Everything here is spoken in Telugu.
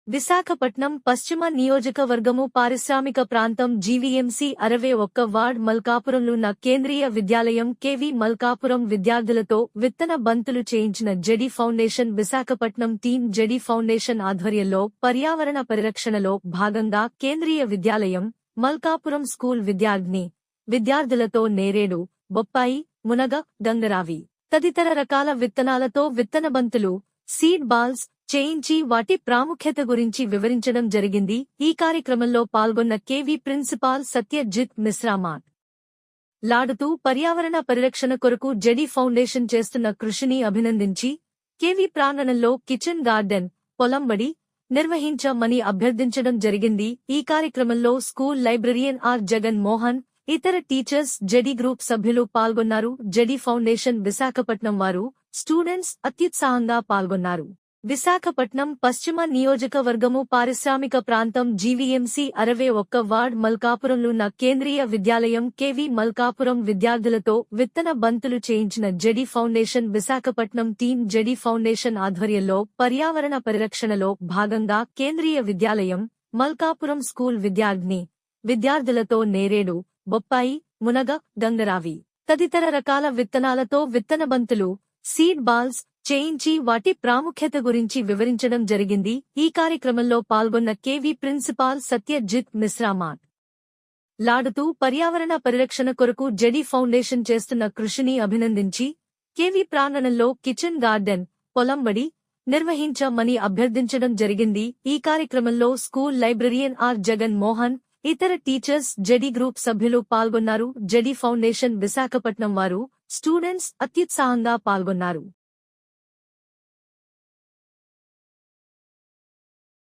విశాఖపట్నం పశ్చిమ నియోజకవర్గము పారిశ్రామిక ప్రాంతం జీవీఎంసీ 61 వార్డ్ మల్కాపురంలోన్న కేంద్రీయ విద్యాలయం కేవీ మల్కాపురం విద్యార్థులతో విత్తన బంతులు చేయించిన JD foundation Visakhapatnam team JD foundation ఆధ్వర్యంలో పర్యావరణ పరిరక్షణలో భాగంగా కేంద్రీయ విద్యాలయం మల్కాపురం స్కూల్ విద్యార్థులతో నేరేడు, బొప్పాయి, మునగ, గంగరావి తదితర రకాల విత్తనాలతో విత్తన బంతులు, సీడ్ బాల్స్ చేయించి వాటి ప్రాముఖ్యత గురించి వివరించడం జరిగింది. ఈ కార్యక్రమంలో పాల్గొన్న కేవీ ప్రిన్సిపాల్ సత్యజిత్ మిశ్రా లాడుతూ పర్యావరణ పరిరక్షణ కొరకు జెడి ఫౌండేషన్ చేస్తున్న కృషిని అభినందించి కేవీ ప్రాంగణంలో కిచెన్ గార్డెన్, పొలంబడి నిర్వహించమని అభ్యర్థించడం జరిగింది. ఈ కార్యక్రమంలో school librarian R Jagan Mohan, ఇతర టీచర్స్, జెడి గ్రూప్ సభ్యులు పాల్గొన్నారు. జెడి ఫౌండేషన్ విశాఖపట్నం వారు, స్టూడెంట్స్ అత్యుత్సాహంగా పాల్గొన్నారు. విశాఖపట్నం పశ్చిమ నియోజకవర్గము పారిశ్రామిక ప్రాంతం జీవీఎంసీ 61 వార్డ్ మల్కాపురంలోన్న కేంద్రీయ విద్యాలయం కేవీ మల్కాపురం విద్యార్థులతో విత్తన బంతులు చేయించిన JD foundation Visakhapatnam team JD foundation ఆధ్వర్యంలో పర్యావరణ పరిరక్షణలో భాగంగా కేంద్రీయ విద్యాలయం మల్కాపురం స్కూల్ విద్యార్థులతో నేరేడు, బొప్పాయి, మునగ, గంగరావి తదితర రకాల విత్తనాలతో విత్తన బంతులు, సీడ్ బాల్స్ చేయించి వాటి ప్రాముఖ్యత గురించి వివరించడం జరిగింది. ఈ కార్యక్రమంలో పాల్గొన్న కేవీ ప్రిన్సిపాల్ సత్యజిత్ మిశ్రా లాడుతూ పర్యావరణ పరిరక్షణ కొరకు జెడి ఫౌండేషన్ చేస్తున్న కృషిని అభినందించి కేవీ ప్రాంగణంలో కిచెన్ గార్డెన్, పొలంబడి నిర్వహించమని అభ్యర్థించడం జరిగింది. ఈ కార్యక్రమంలో school librarian R Jagan Mohan, ఇతర టీచర్స్, జెడి గ్రూప్ సభ్యులు పాల్గొన్నారు. జెడి ఫౌండేషన్ విశాఖపట్నం వారు, స్టూడెంట్స్ అత్యుత్సాహంగా పాల్గొన్నారు.